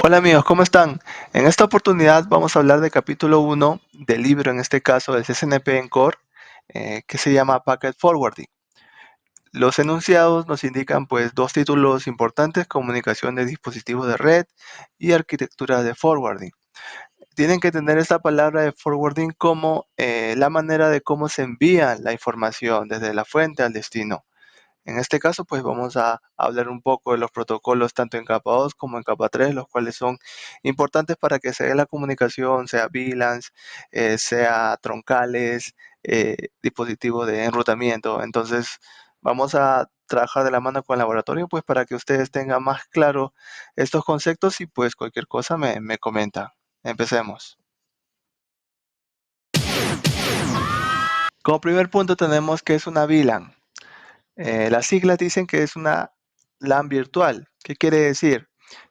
Hola amigos, ¿cómo están? En esta oportunidad vamos a hablar del capítulo 1 del libro, en este caso del CCNP en Core, que se llama Packet Forwarding. Los enunciados nos indican pues dos títulos importantes: comunicación de dispositivos de red y arquitectura de forwarding. Tienen que tener esta palabra de forwarding como la manera de cómo se envía la información desde la fuente al destino. En este caso, pues vamos a hablar un poco de los protocolos tanto en capa 2 como en capa 3, los cuales son importantes para que se dé la comunicación, sea VLANs, sea troncales, dispositivos de enrutamiento. Entonces, vamos a trabajar de la mano con el laboratorio, pues para que ustedes tengan más claro estos conceptos y pues cualquier cosa me comenta. Empecemos. Como primer punto tenemos que es una VLAN. Las siglas dicen que es una LAN virtual. ¿Qué quiere decir?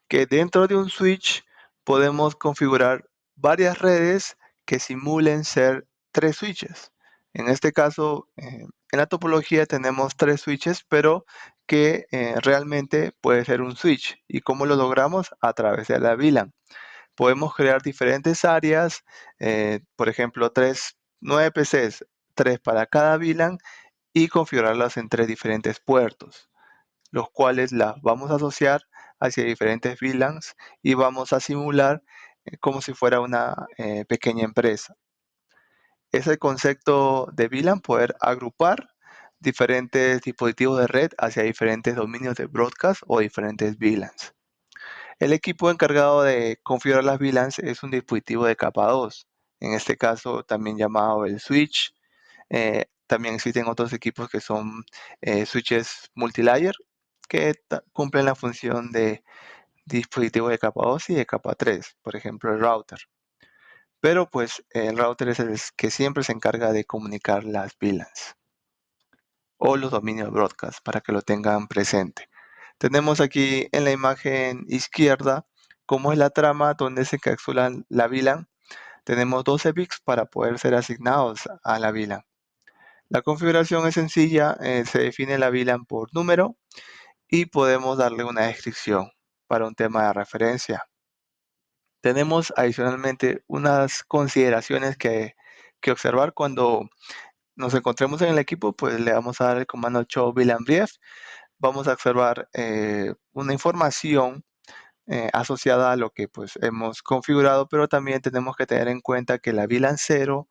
Que dentro de un switch podemos configurar varias redes que simulen ser tres switches. En este caso, en la topología tenemos tres switches, pero que realmente puede ser un switch. ¿Y cómo lo logramos? A través de la VLAN. Podemos crear diferentes áreas, por ejemplo, 9 PCs, 3 para cada VLAN, y configurarlas en tres diferentes puertos, los cuales las vamos a asociar hacia diferentes VLANs y vamos a simular como si fuera una pequeña empresa. Es el concepto de VLAN, poder agrupar diferentes dispositivos de red hacia diferentes dominios de broadcast o diferentes VLANs. El equipo encargado de configurar las VLANs es un dispositivo de capa 2, en este caso también llamado el switch. También existen otros equipos que son switches multilayer que cumplen la función de dispositivos de capa 2 y de capa 3, por ejemplo el router. Pero pues el router es el que siempre se encarga de comunicar las VLANs o los dominios broadcast para que lo tengan presente. Tenemos aquí en la imagen izquierda cómo es la trama donde se encapsula la VLAN. Tenemos 12 bits para poder ser asignados a la VLAN. La configuración es sencilla, se define la VLAN por número y podemos darle una descripción para un tema de referencia. Tenemos adicionalmente unas consideraciones que observar cuando nos encontremos en el equipo, pues le vamos a dar el comando show VLAN brief. Vamos a observar una información asociada a lo que pues hemos configurado, pero también tenemos que tener en cuenta que la VLAN 0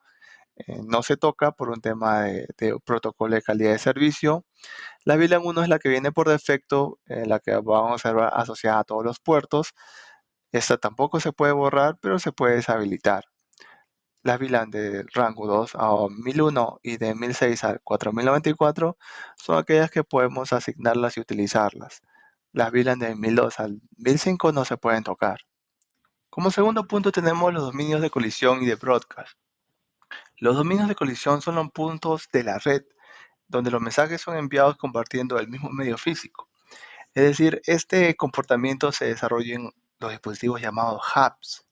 no se toca por un tema de protocolo de calidad de servicio. La VLAN 1 es la que viene por defecto, la que vamos a ver asociada a todos los puertos. Esta tampoco se puede borrar, pero se puede deshabilitar. Las VLAN de rango 2 a 1001 y de 1006 a 4094 son aquellas que podemos asignarlas y utilizarlas. Las VLAN de 1002 al 1005 no se pueden tocar. Como segundo punto tenemos los dominios de colisión y de broadcast. Los dominios de colisión son los puntos de la red donde los mensajes son enviados compartiendo el mismo medio físico. Es decir, este comportamiento se desarrolla en los dispositivos llamados hubs.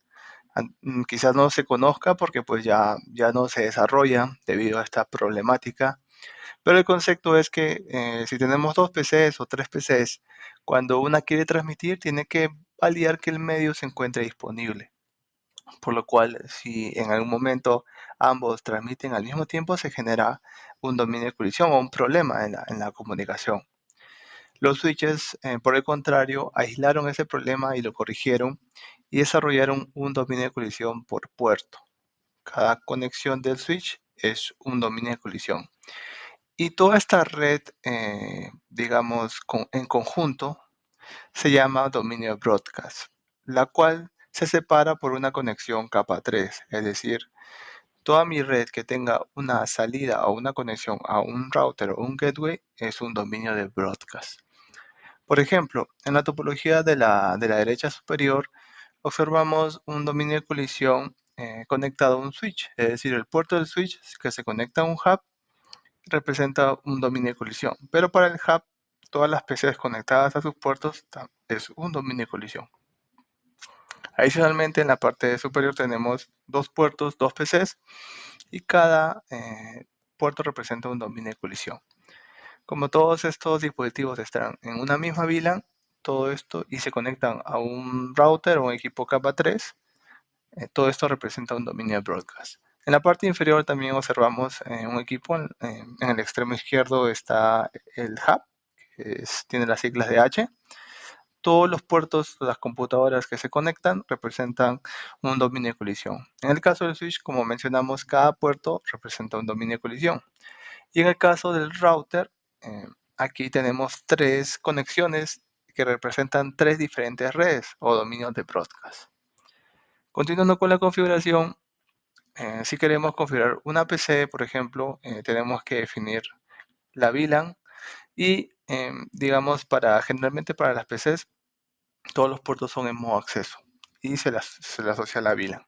Quizás no se conozca porque pues ya no se desarrolla debido a esta problemática, pero el concepto es que si tenemos dos PCs o tres PCs, cuando una quiere transmitir tiene que validar que el medio se encuentre disponible, por lo cual si en algún momento ambos transmiten al mismo tiempo se genera un dominio de colisión o un problema en la comunicación. Los switches, por el contrario, aislaron ese problema y lo corrigieron y desarrollaron un dominio de colisión por puerto. Cada conexión del switch es un dominio de colisión. Y toda esta red, digamos, en conjunto, se llama dominio de broadcast, la cual se separa por una conexión capa 3, es decir, toda mi red que tenga una salida o una conexión a un router o un gateway es un dominio de broadcast. Por ejemplo, en la topología de la derecha superior, observamos un dominio de colisión conectado a un switch, es decir, el puerto del switch que se conecta a un hub representa un dominio de colisión, pero para el hub, todas las PCs conectadas a sus puertos es un dominio de colisión. Adicionalmente, en la parte superior tenemos dos puertos, dos PCs, y cada puerto representa un dominio de colisión. Como todos estos dispositivos están en una misma VLAN, todo esto y se conectan a un router o un equipo capa 3, todo esto representa un dominio de broadcast. En la parte inferior también observamos un equipo, en el extremo izquierdo está el hub, que tiene las siglas de H. Todos los puertos de las computadoras que se conectan representan un dominio de colisión. En el caso del switch, como mencionamos, cada puerto representa un dominio de colisión. Y en el caso del router, eh, aquí tenemos tres conexiones que representan tres diferentes redes o dominios de broadcast. Continuando con la configuración, si queremos configurar una PC, por ejemplo, tenemos que definir la VLAN y, digamos, generalmente para las PCs, todos los puertos son en modo acceso y se le asocia la VLAN.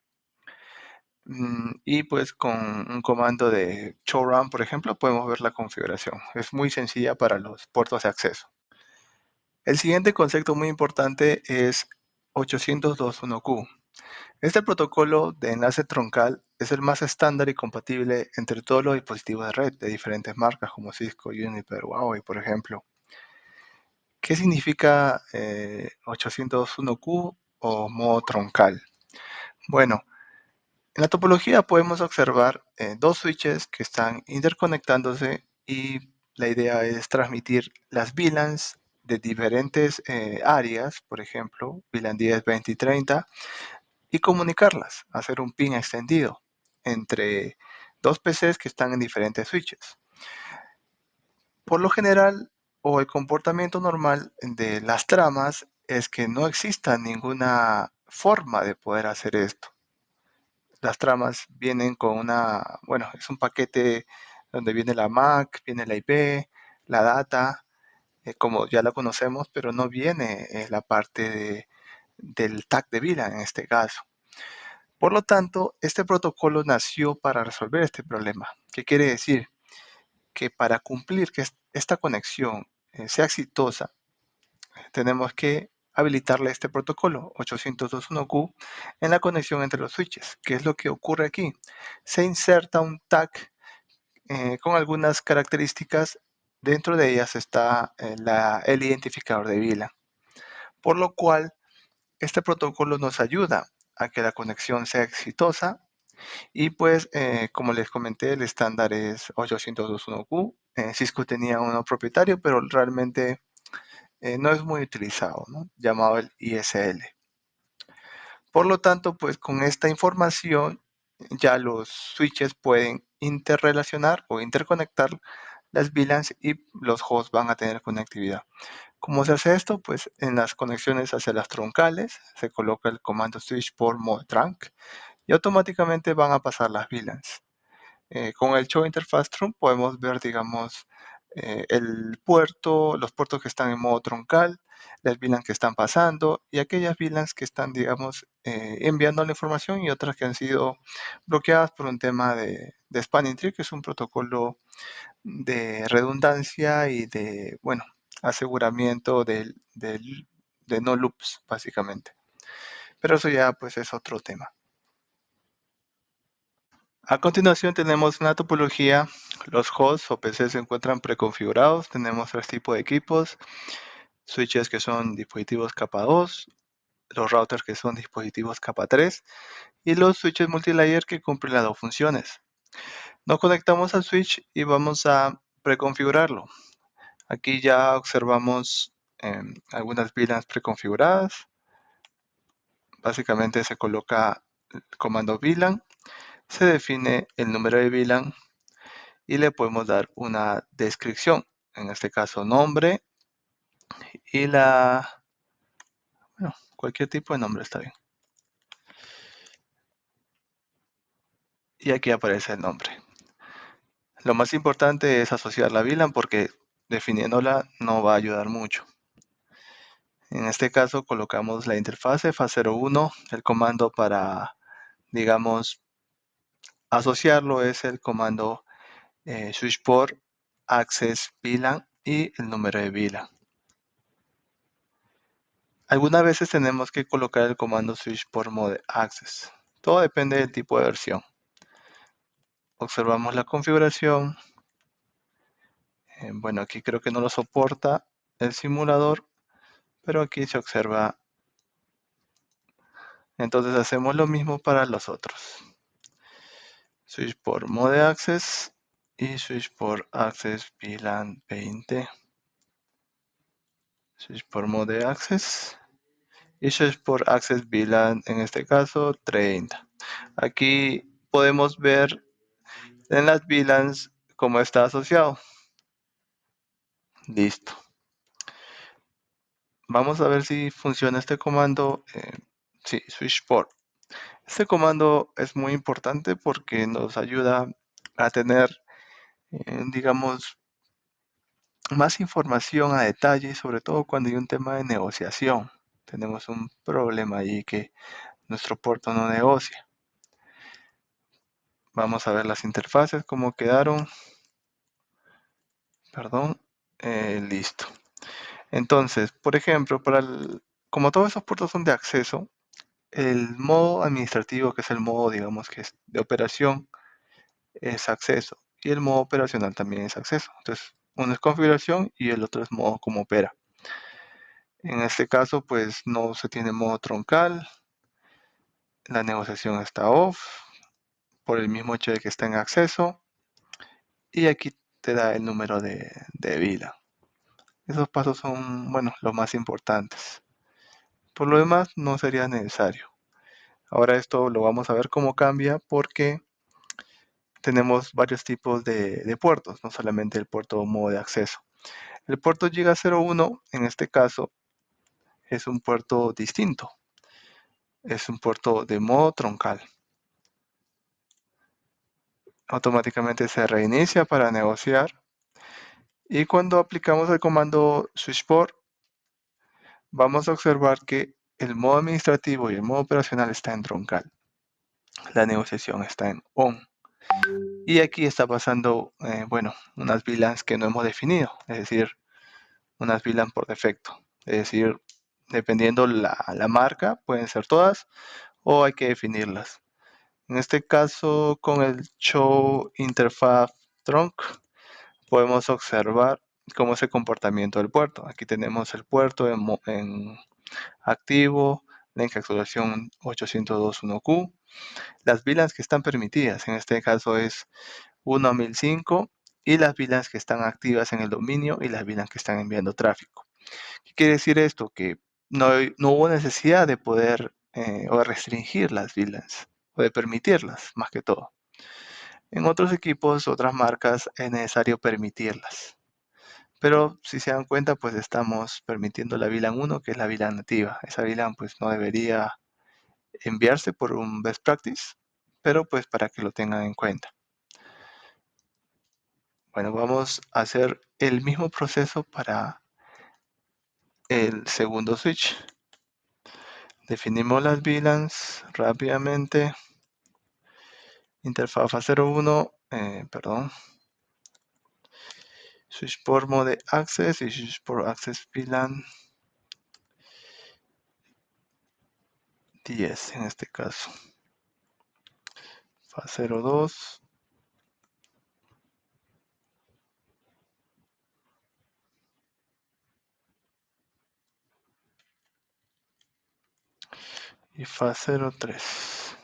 Y pues con un comando de showrun, por ejemplo, podemos ver la configuración. Es muy sencilla para los puertos de acceso. El siguiente concepto muy importante es 802.1q. Este protocolo de enlace troncal es el más estándar y compatible entre todos los dispositivos de red de diferentes marcas como Cisco, Juniper, Huawei, por ejemplo. ¿Qué significa 801q o modo troncal? Bueno, en la topología podemos observar dos switches que están interconectándose y la idea es transmitir las VLANs de diferentes áreas, por ejemplo, VLAN 10, 20 y 30, y comunicarlas, hacer un pin extendido entre dos PCs que están en diferentes switches. Por lo general, o el comportamiento normal de las tramas es que no exista ninguna forma de poder hacer esto. Las tramas vienen con bueno, es un paquete donde viene la MAC, viene la IP, la data, como ya la conocemos, pero no viene la parte del tag de VLAN en este caso. Por lo tanto, este protocolo nació para resolver este problema. ¿Qué quiere decir? Que para cumplir que esta conexión sea exitosa, tenemos que habilitarle este protocolo 802.1q en la conexión entre los switches. ¿Qué es lo que ocurre aquí? Se inserta un tag con algunas características. Dentro de ellas está el identificador de VLAN, por lo cual este protocolo nos ayuda a que la conexión sea exitosa. Y pues, como les comenté, el estándar es 802.1q. Cisco tenía uno propietario, pero realmente no es muy utilizado, ¿no? Llamado el ISL. Por lo tanto, pues con esta información ya los switches pueden interrelacionar o interconectar las VLANs y los hosts van a tener conectividad. ¿Cómo se hace esto? Pues en las conexiones hacia las troncales se coloca el comando switch por mode trunk y automáticamente van a pasar las VLANs. Con el Show Interface Trunk podemos ver, digamos, los puertos que están en modo troncal, las VLANs que están pasando y aquellas VLANs que están, digamos, enviando la información y otras que han sido bloqueadas por un tema de Spanning Tree, que es un protocolo de redundancia y de, bueno, aseguramiento de no loops, básicamente. Pero eso ya pues es otro tema. A continuación tenemos una topología. Los hosts o PCs se encuentran preconfigurados. Tenemos tres tipos de equipos. Switches que son dispositivos capa 2, los routers que son dispositivos capa 3 y los switches multilayer que cumplen las dos funciones. Nos conectamos al switch y vamos a preconfigurarlo. Aquí ya observamos algunas VLANs preconfiguradas. Básicamente se coloca el comando VLAN, se define el número de VLAN y le podemos dar una descripción, en este caso nombre y bueno, cualquier tipo de nombre está bien. Y aquí aparece el nombre. Lo más importante es asociar la VLAN porque definiéndola no va a ayudar mucho. En este caso colocamos la interfase FA01, el comando para, digamos, asociarlo es el comando switchport access VLAN y el número de VLAN. Algunas veces tenemos que colocar el comando switch por mode access. Todo depende del tipo de versión. Observamos la configuración. Bueno, aquí creo que no lo soporta el simulador, pero aquí se observa. Entonces hacemos lo mismo para los otros. Switch por Mode Access y switch por Access VLAN 20. Switch por Mode Access y switch por Access VLAN, en este caso 30. Aquí podemos ver en las VLANs cómo está asociado. Listo. Vamos a ver si funciona este comando. Sí, switch port. Este comando es muy importante porque nos ayuda a tener, digamos, más información a detalle, sobre todo cuando hay un tema de negociación. Tenemos un problema ahí que nuestro puerto no negocia. Vamos a ver las interfaces, cómo quedaron. Perdón. Listo. Entonces, por ejemplo, como todos esos puertos son de acceso, el modo administrativo, que es el modo, digamos, que es de operación, es acceso. Y el modo operacional también es acceso. Entonces, uno es configuración y el otro es modo como opera. En este caso, pues no se tiene modo troncal. La negociación está off por el mismo hecho de que está en acceso. Y aquí te da el número de vida. Esos pasos son, bueno, los más importantes. Por lo demás, no sería necesario. Ahora esto lo vamos a ver cómo cambia porque tenemos varios tipos de puertos, no solamente el puerto modo de acceso. El puerto Giga 01, en este caso, es un puerto distinto. Es un puerto de modo troncal. Automáticamente se reinicia para negociar. Y cuando aplicamos el comando switchport, vamos a observar que el modo administrativo y el modo operacional está en troncal. La negociación está en on. Y aquí está pasando, bueno, unas VLANs que no hemos definido, es decir, unas VLAN por defecto. Es decir, dependiendo la marca, pueden ser todas o hay que definirlas. En este caso, con el show interface trunk, podemos observar cómo es el comportamiento del puerto. Aquí tenemos el puerto en activo, la encapsulación 802.1Q, las VLANs que están permitidas, en este caso es 1 a 1005, y las VLANs que están activas en el dominio y las VLANs que están enviando tráfico. ¿Qué quiere decir esto? Que no hubo necesidad de poder o de restringir las VLANs o de permitirlas, más que todo. En otros equipos, otras marcas, es necesario permitirlas. Pero si se dan cuenta, pues estamos permitiendo la VLAN 1, que es la VLAN nativa. Esa VLAN pues no debería enviarse por un best practice, pero pues para que lo tengan en cuenta. Bueno, vamos a hacer el mismo proceso para el segundo switch. Definimos las VLANs rápidamente. Interfaz 01, perdón. Switch por Mode Access y Switch por Access VLAN 10 en este caso. Faz 02. Y faz 03.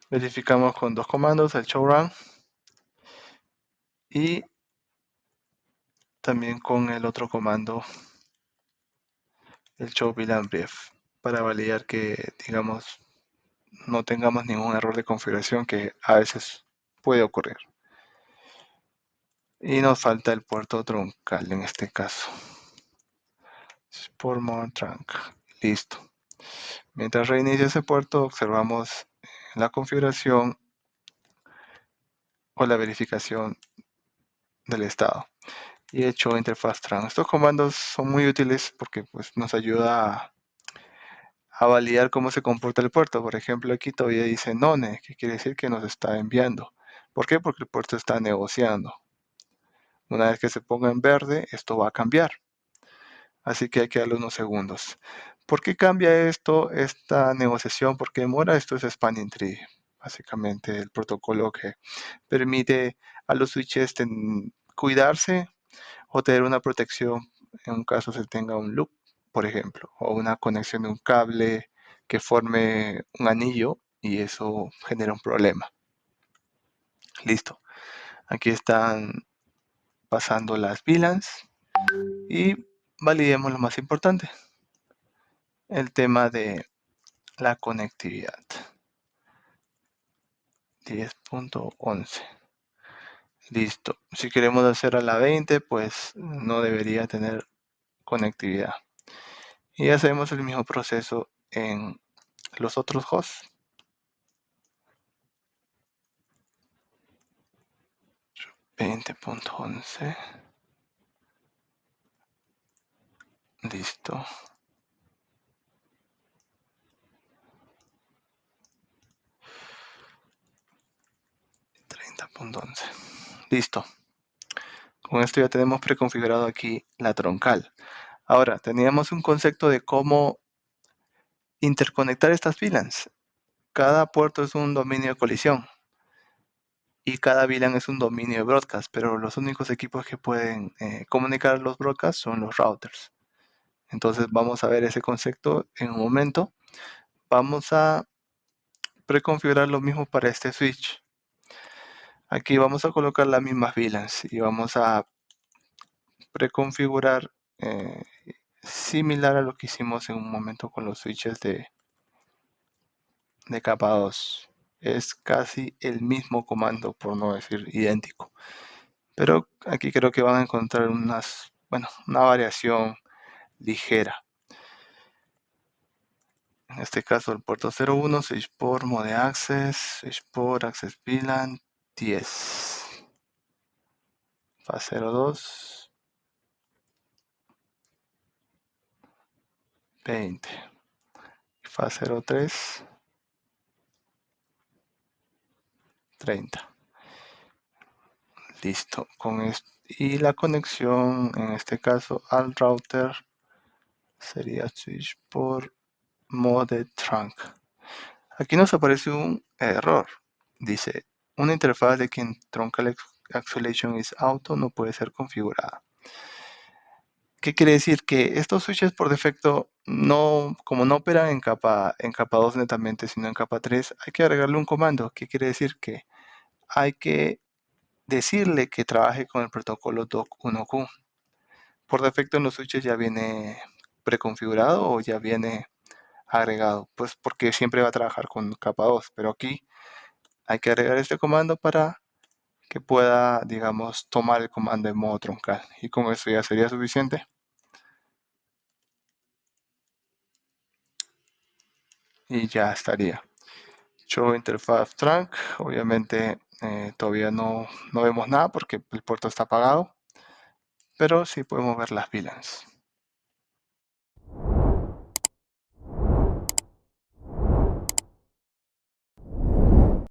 Verificamos con dos comandos, el show run y también con el otro comando, el show VLAN brief, para validar que, digamos, no tengamos ningún error de configuración que a veces puede ocurrir. Y nos falta el puerto troncal en este caso. Por mode trunk. Listo. Mientras reinicia ese puerto, observamos la configuración o la verificación del estado. Y hecho interfaz trunk. Estos comandos son muy útiles porque pues, nos ayuda a validar cómo se comporta el puerto. Por ejemplo, aquí todavía dice none, que quiere decir que nos está enviando. ¿Por qué? Porque el puerto está negociando. Una vez que se ponga en verde, esto va a cambiar. Así que hay que darle unos segundos. ¿Por qué cambia esto, esta negociación? ¿Por qué demora? Esto es Spanning Tree, básicamente el protocolo que permite a los switches cuidarse o tener una protección en un caso se tenga un loop, por ejemplo, o una conexión de un cable que forme un anillo y eso genera un problema. Listo. Aquí están pasando las VLANs y validemos lo más importante, el tema de la conectividad. 10.11. Listo. Si queremos hacer a la 20, pues no debería tener conectividad. Y hacemos el mismo proceso en los otros hosts. 20.11. Listo. 30.11. Listo. Con esto ya tenemos preconfigurado aquí la troncal. Ahora, teníamos un concepto de cómo interconectar estas VLANs. Cada puerto es un dominio de colisión y cada VLAN es un dominio de broadcast, pero los únicos equipos que pueden comunicar los broadcasts son los routers. Entonces vamos a ver ese concepto en un momento. Vamos a preconfigurar lo mismo para este switch. Aquí vamos a colocar las mismas VLANs y vamos a preconfigurar similar a lo que hicimos en un momento con los switches de capa 2. Es casi el mismo comando, por no decir idéntico. Pero aquí creo que van a encontrar una variación ligera. En este caso el puerto 01, switchport mode access, switchport access VLAN 10. Fase 02, 20. Fase 03, 30. Listo. Con esto. Y la conexión, en este caso, al router sería switchport mode trunk. Aquí nos aparece un error. Dice, una interfaz de quien truncal acceleration is auto no puede ser configurada. ¿Qué quiere decir? Que estos switches por defecto, como no operan en capa 2 netamente, sino en capa 3, hay que agregarle un comando. ¿Qué quiere decir? Que hay que decirle que trabaje con el protocolo DOC1Q. Por defecto en los switches ya viene preconfigurado o ya viene agregado, pues porque siempre va a trabajar con capa 2, pero aquí hay que agregar este comando para que pueda, digamos, tomar el comando en modo troncal. Y con eso ya sería suficiente. Y ya estaría. Show interface trunk. Obviamente todavía no vemos nada porque el puerto está apagado. Pero sí podemos ver las VLANs.